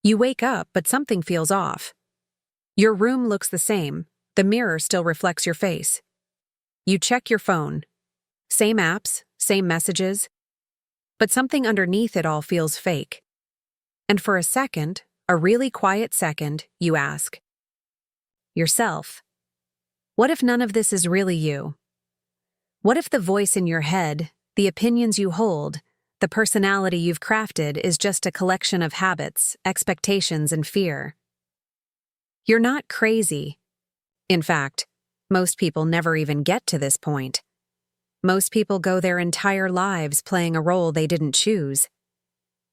You wake up, but something feels off. Your room looks the same, the mirror still reflects your face. You check your phone. Same apps, same messages. But something underneath it all feels fake. And for a second, a really quiet second, you ask yourself, what if none of this is really you? What if the voice in your head, the opinions you hold, the personality you've crafted is just a collection of habits, expectations, and fear? You're not crazy. In fact, most people never even get to this point. Most people go their entire lives playing a role they didn't choose.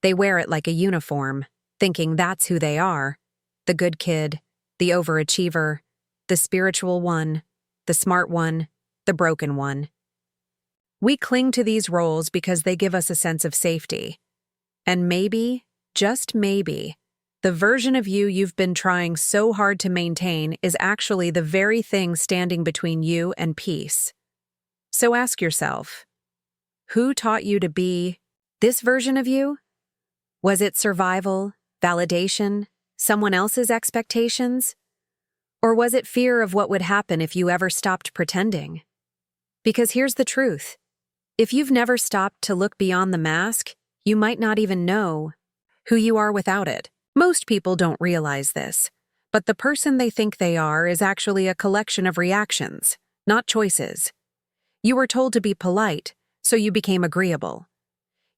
They wear it like a uniform, thinking that's who they are: the good kid, the overachiever, the spiritual one, the smart one, the broken one. We cling to these roles because they give us a sense of safety. And maybe, just maybe, the version of you you've been trying so hard to maintain is actually the very thing standing between you and peace. So ask yourself, who taught you to be this version of you? Was it survival, validation, someone else's expectations? Or was it fear of what would happen if you ever stopped pretending? Because here's the truth. If you've never stopped to look beyond the mask, you might not even know who you are without it. Most people don't realize this, but the person they think they are is actually a collection of reactions, not choices. You were told to be polite, so you became agreeable.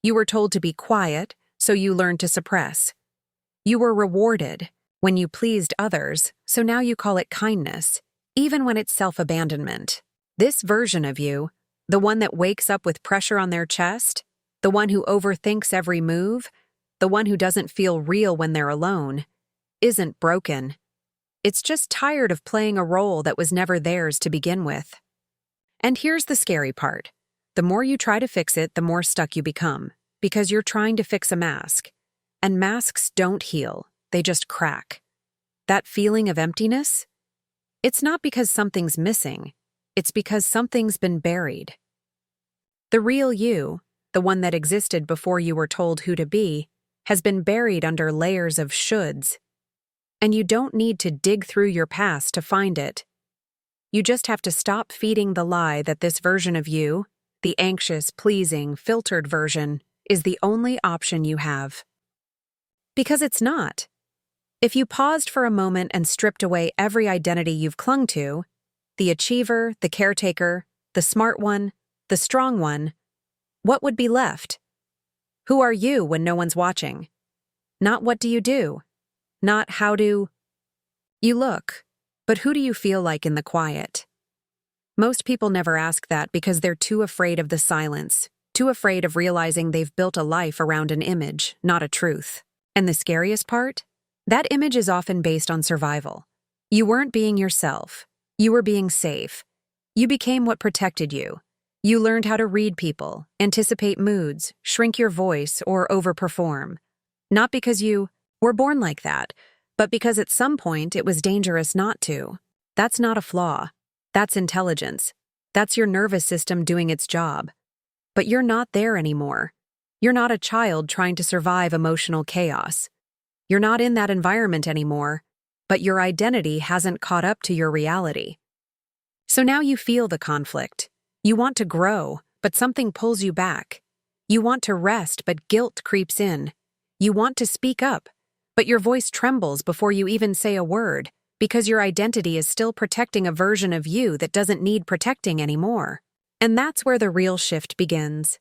You were told to be quiet, so you learned to suppress. You were rewarded when you pleased others, so now you call it kindness, even when it's self-abandonment. This version of you, the one that wakes up with pressure on their chest, the one who overthinks every move, the one who doesn't feel real when they're alone, isn't broken. It's just tired of playing a role that was never theirs to begin with. And here's the scary part. The more you try to fix it, the more stuck you become, because you're trying to fix a mask. And masks don't heal, they just crack. That feeling of emptiness? It's not because something's missing. It's because something's been buried. The real you, the one that existed before you were told who to be, has been buried under layers of shoulds. And you don't need to dig through your past to find it. You just have to stop feeding the lie that this version of you, the anxious, pleasing, filtered version, is the only option you have. Because it's not. If you paused for a moment and stripped away every identity you've clung to, the achiever, the caretaker, the smart one, the strong one, what would be left? Who are you when no one's watching? Not what do you do? Not how do you look, but who do you feel like in the quiet? Most people never ask that because they're too afraid of the silence, too afraid of realizing they've built a life around an image, not a truth. And the scariest part? That image is often based on survival. You weren't being yourself. You were being safe. You became what protected you. You learned how to read people, anticipate moods, shrink your voice, or overperform. Not because you were born like that, but because at some point it was dangerous not to. That's not a flaw. That's intelligence. That's your nervous system doing its job. But you're not there anymore. You're not a child trying to survive emotional chaos. You're not in that environment anymore, but your identity hasn't caught up to your reality. So now you feel the conflict. You want to grow, but something pulls you back. You want to rest, but guilt creeps in. You want to speak up, but your voice trembles before you even say a word, because your identity is still protecting a version of you that doesn't need protecting anymore. And that's where the real shift begins.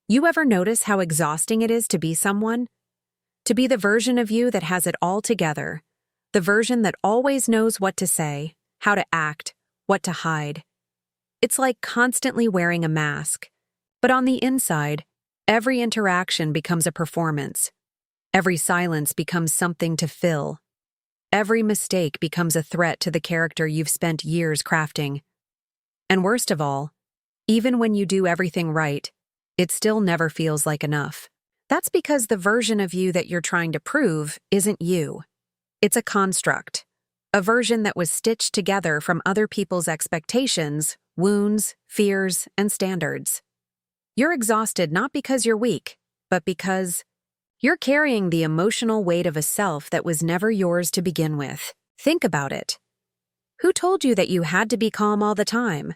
You ever notice how exhausting it is to be someone? To be the version of you that has it all together, the version that always knows what to say, how to act, what to hide. It's like constantly wearing a mask. But on the inside, every interaction becomes a performance. Every silence becomes something to fill. Every mistake becomes a threat to the character you've spent years crafting. And worst of all, even when you do everything right, it still never feels like enough. That's because the version of you that you're trying to prove isn't you. It's a construct, a version that was stitched together from other people's expectations, wounds, fears, and standards. You're exhausted not because you're weak, but because You're carrying the emotional weight of a self that was never yours to begin with. Think about it. Who told you that you had to be calm all the time?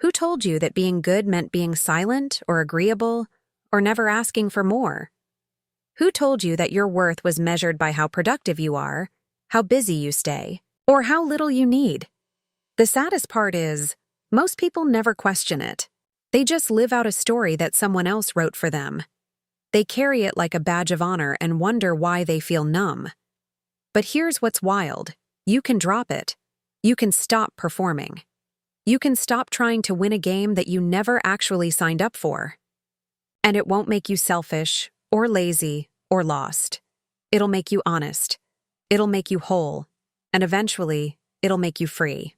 Who told you that being good meant being silent or agreeable or never asking for more? Who told you that your worth was measured by how productive you are, how busy you stay, or how little you need? The saddest part is, most people never question it. They just live out a story that someone else wrote for them. They carry it like a badge of honor and wonder why they feel numb. But here's what's wild. You can drop it. You can stop performing. You can stop trying to win a game that you never actually signed up for. And it won't make you selfish, or lazy, or lost. It'll make you honest. It'll make you whole. And eventually, it'll make you free.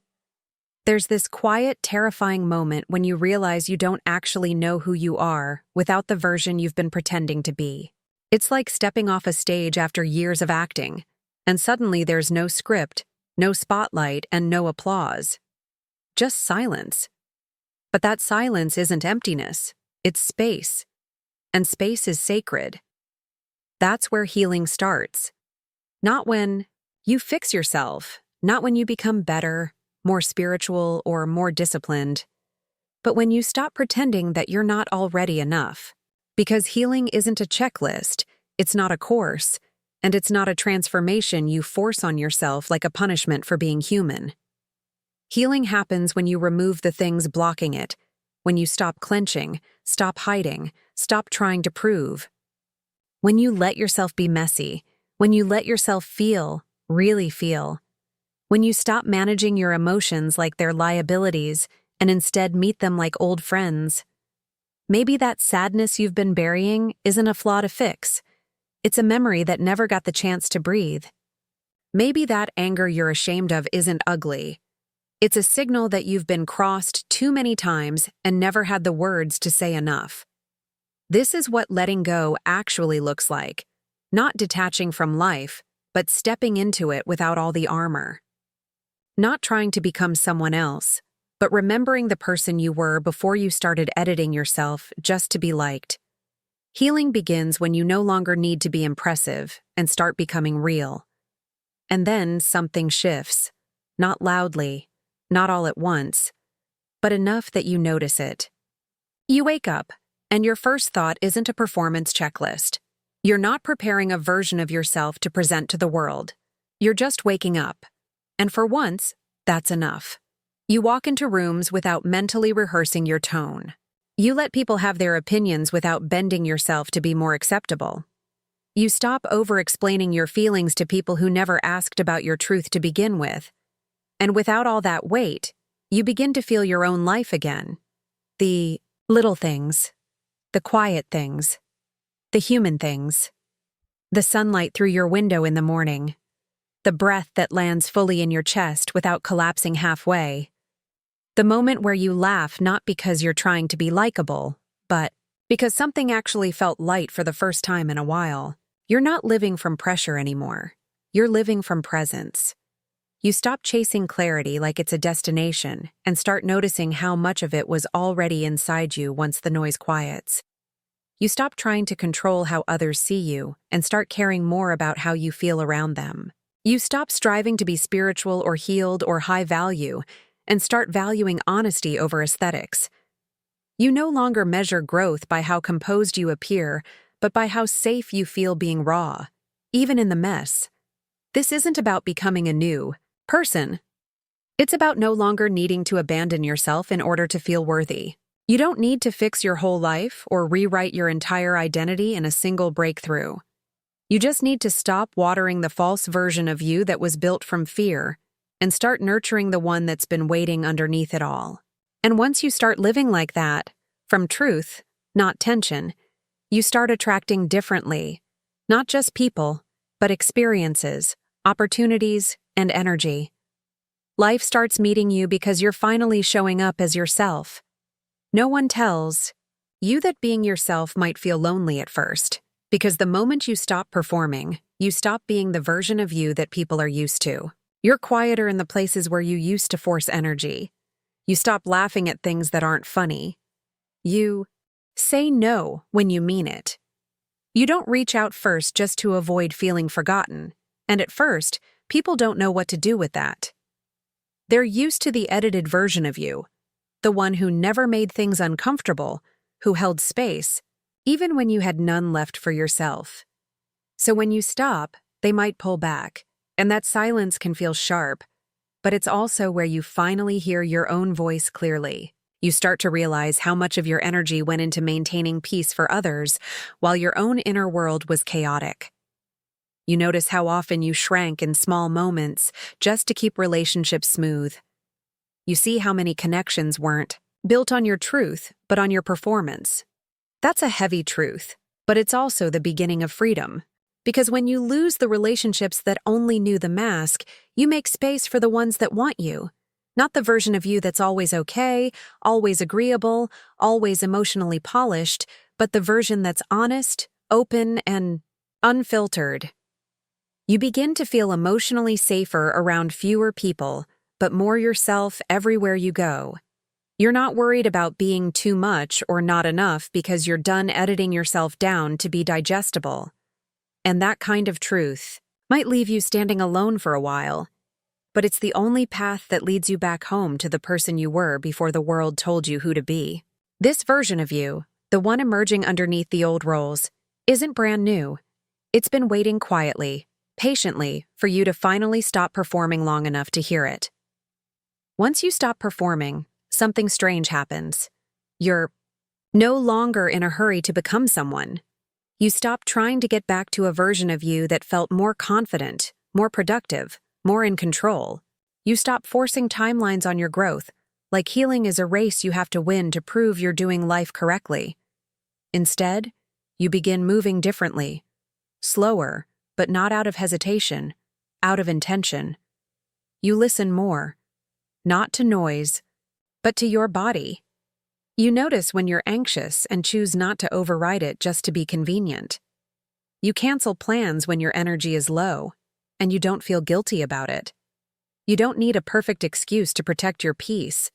There's this quiet, terrifying moment when you realize you don't actually know who you are without the version you've been pretending to be. It's like stepping off a stage after years of acting, and suddenly there's no script, no spotlight, and no applause. Just silence. But that silence isn't emptiness, it's space. And space is sacred. That's where healing starts. Not when you fix yourself, not when you become better, more spiritual, or more disciplined, but when you stop pretending that you're not already enough. Because healing isn't a checklist, it's not a course, and it's not a transformation you force on yourself like a punishment for being human. Healing happens when you remove the things blocking it, when you stop clenching, stop hiding, stop trying to prove. When you let yourself be messy, when you let yourself feel, really feel. When you stop managing your emotions like they're liabilities and instead meet them like old friends. Maybe that sadness you've been burying isn't a flaw to fix. It's a memory that never got the chance to breathe. Maybe that anger you're ashamed of isn't ugly. It's a signal that you've been crossed too many times and never had the words to say enough. This is what letting go actually looks like. Not detaching from life, but stepping into it without all the armor. Not trying to become someone else, but remembering the person you were before you started editing yourself just to be liked. Healing begins when you no longer need to be impressive and start becoming real. And then something shifts. Not loudly, not all at once, but enough that you notice it. You wake up, and your first thought isn't a performance checklist. You're not preparing a version of yourself to present to the world. You're just waking up. And for once, that's enough. You walk into rooms without mentally rehearsing your tone. You let people have their opinions without bending yourself to be more acceptable. You stop over-explaining your feelings to people who never asked about your truth to begin with. And without all that weight, you begin to feel your own life again. The little things. The quiet things. The human things. The sunlight through your window in the morning. The breath that lands fully in your chest without collapsing halfway. The moment where you laugh not because you're trying to be likable, but because something actually felt light for the first time in a while. You're not living from pressure anymore. You're living from presence. You stop chasing clarity like it's a destination and start noticing how much of it was already inside you once the noise quiets. You stop trying to control how others see you and start caring more about how you feel around them. You stop striving to be spiritual or healed or high value and start valuing honesty over aesthetics. You no longer measure growth by how composed you appear, but by how safe you feel being raw, even in the mess. This isn't about becoming a new person. It's about no longer needing to abandon yourself in order to feel worthy. You don't need to fix your whole life or rewrite your entire identity in a single breakthrough. You just need to stop watering the false version of you that was built from fear and start nurturing the one that's been waiting underneath it all. And once you start living like that, from truth, not tension, you start attracting differently, not just people, but experiences, opportunities, and energy. Life starts meeting you because you're finally showing up as yourself. No one tells you that being yourself might feel lonely at first. Because the moment you stop performing, you stop being the version of you that people are used to. You're quieter in the places where you used to force energy. You stop laughing at things that aren't funny. You say no when you mean it. You don't reach out first just to avoid feeling forgotten, and at first, people don't know what to do with that. They're used to the edited version of you, the one who never made things uncomfortable, who held space, even when you had none left for yourself. So when you stop, they might pull back, and that silence can feel sharp, but it's also where you finally hear your own voice clearly. You start to realize how much of your energy went into maintaining peace for others, while your own inner world was chaotic. You notice how often you shrank in small moments just to keep relationships smooth. You see how many connections weren't built on your truth, but on your performance. That's a heavy truth, but it's also the beginning of freedom. Because when you lose the relationships that only knew the mask, you make space for the ones that want you. Not the version of you that's always okay, always agreeable, always emotionally polished, but the version that's honest, open, and unfiltered. You begin to feel emotionally safer around fewer people, but more yourself everywhere you go. You're not worried about being too much or not enough because you're done editing yourself down to be digestible. And that kind of truth might leave you standing alone for a while, but it's the only path that leads you back home to the person you were before the world told you who to be. This version of you, the one emerging underneath the old roles, isn't brand new. It's been waiting quietly, patiently, for you to finally stop performing long enough to hear it. Once you stop performing, something strange happens. You're no longer in a hurry to become someone. You stop trying to get back to a version of you that felt more confident, more productive, more in control. You stop forcing timelines on your growth, like healing is a race you have to win to prove you're doing life correctly. Instead, you begin moving differently, slower, but not out of hesitation, out of intention. You listen more, not to noise, but to your body. You notice when you're anxious and choose not to override it just to be convenient. You cancel plans when your energy is low, and you don't feel guilty about it. You don't need a perfect excuse to protect your peace.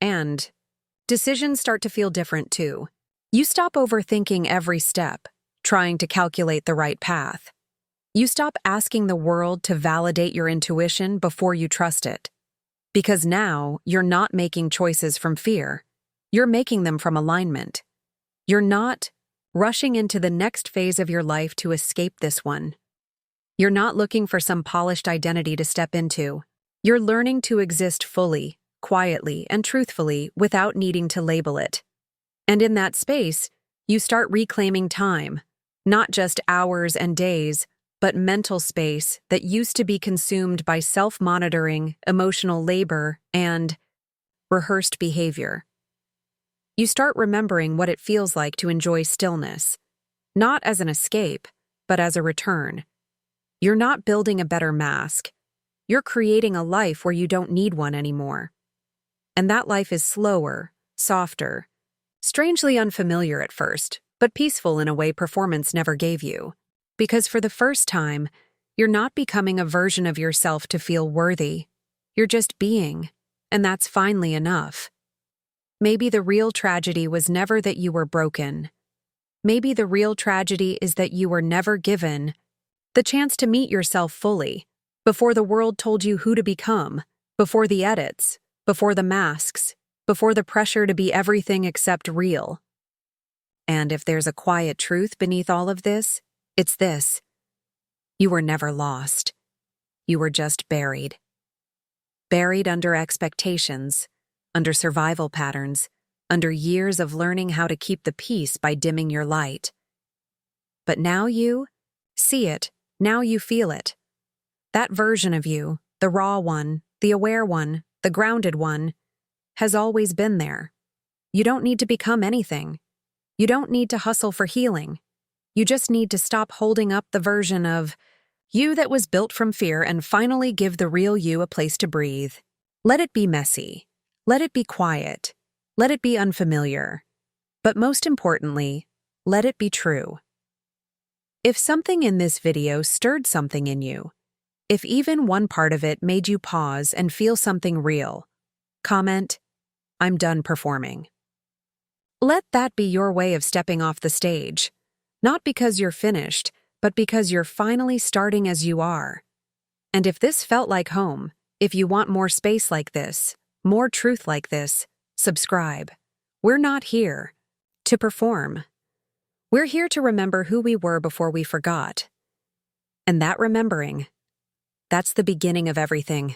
And decisions start to feel different too. You stop overthinking every step, trying to calculate the right path. You stop asking the world to validate your intuition before you trust it. Because now you're not making choices from fear. You're making them from alignment. You're not rushing into the next phase of your life to escape this one. You're not looking for some polished identity to step into. You're learning to exist fully, quietly, and truthfully without needing to label it. And in that space, you start reclaiming time, not just hours and days, but mental space that used to be consumed by self-monitoring, emotional labor, and rehearsed behavior. You start remembering what it feels like to enjoy stillness, not as an escape, but as a return. You're not building a better mask. You're creating a life where you don't need one anymore. And that life is slower, softer, strangely unfamiliar at first, but peaceful in a way performance never gave you. Because for the first time, you're not becoming a version of yourself to feel worthy. You're just being, and that's finally enough. Maybe the real tragedy was never that you were broken. Maybe the real tragedy is that you were never given the chance to meet yourself fully, before the world told you who to become, before the edits, before the masks, before the pressure to be everything except real. And if there's a quiet truth beneath all of this, it's this: you were never lost. You were just buried. Buried under expectations, under survival patterns, under years of learning how to keep the peace by dimming your light. But now you see it, now you feel it. That version of you, the raw one, the aware one, the grounded one, has always been there. You don't need to become anything. You don't need to hustle for healing. You just need to stop holding up the version of you that was built from fear and finally give the real you a place to breathe. Let it be messy. Let it be quiet. Let it be unfamiliar. But most importantly, let it be true. If something in this video stirred something in you, if even one part of it made you pause and feel something real, comment, "I'm done performing." Let that be your way of stepping off the stage. Not because you're finished, but because you're finally starting as you are. And if this felt like home, if you want more space like this, more truth like this, subscribe. We're not here to perform. We're here to remember who we were before we forgot. And that remembering, that's the beginning of everything.